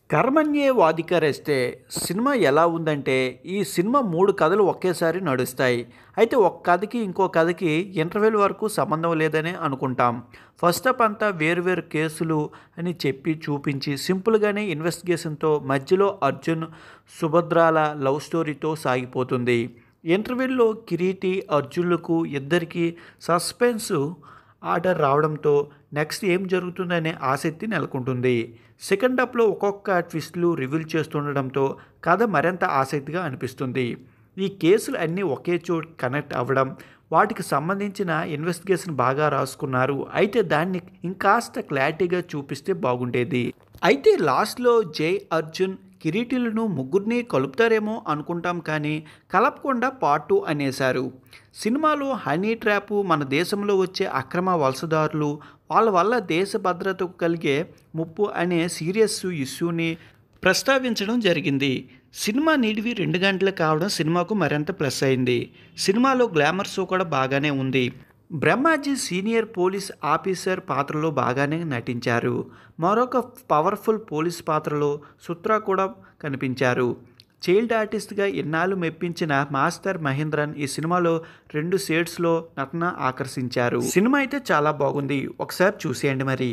కర్మణ్యే వాధికరిస్తే cinema ఎలా ఉందంటే ఈ సినిమా 3 కథలు ఒకేసారి నడుస్తాయి. అయితే ఒక కథకి ఇంకో కథకి ఇంటర్వెల్ వరకు సంబంధం లేదనే అనుకుంటాం. ఫస్ట్ హాఫ్ అంతా వేరు వేరు కేసులు అని చెప్పి చూపించి సింపుల్‌గానే ఇన్వెస్టిగేషన్‌తో మధ్యలో అర్జున్, సుభద్రాల లవ్ స్టోరీతో సాగిపోతుంది. ఇంటర్వెల్‌లో కిరీటి, అర్జున్‌లకు ఇద్దరికీ సస్పెన్సు ఆర్డర్ రావడంతో నెక్స్ట్ ఏం జరుగుతుందనే ఆసక్తి నెలకొంటుంది. సెకండ్ హాఫ్లో ఒక్కొక్క ట్విస్టులు రివీల్ చేస్తుండడంతో కథ మరింత ఆసక్తిగా అనిపిస్తుంది. ఈ కేసులు అన్నీ ఒకే చోటు కనెక్ట్ అవ్వడం, వాటికి సంబంధించిన ఇన్వెస్టిగేషన్ బాగా రాసుకున్నారు. అయితే దాన్ని ఇంకాస్త క్లారిటీగా చూపిస్తే బాగుండేది. అయితే లాస్ట్లో జై, అర్జున్, కిరీటీలను ముగ్గురిని కలుపుతారేమో అనుకుంటాం కానీ కలపకుండా పార్ట్ 2 అనేశారు. సినిమాలో హనీ ట్రాపు, మన దేశంలో వచ్చే అక్రమ వలసదారులు, వాళ్ళ వల్ల దేశ భద్రతకు కలిగే ముప్పు అనే సీరియస్ ఇష్యూని ప్రస్తావించడం జరిగింది. సినిమా నిడివి 2 గంటలు కావడం సినిమాకు మరింత ప్లస్ అయింది. సినిమాలో గ్లామర్ షో కూడా బాగానే ఉంది. బ్రహ్మాజీ సీనియర్ పోలీస్ ఆఫీసర్ పాత్రలో బాగానే నటించారు. మరొక పవర్ఫుల్ పోలీస్ పాత్రలో సుత్రా కూడా కనిపించారు. చైల్డ్ ఆర్టిస్ట్గా ఇన్నాళ్ళు మెప్పించిన మాస్టర్ మహేంద్రన్ ఈ సినిమాలో 2 షేడ్స్లో నటన ఆకర్షించారు. సినిమా అయితే చాలా బాగుంది, ఒకసారి చూసేయండి మరి.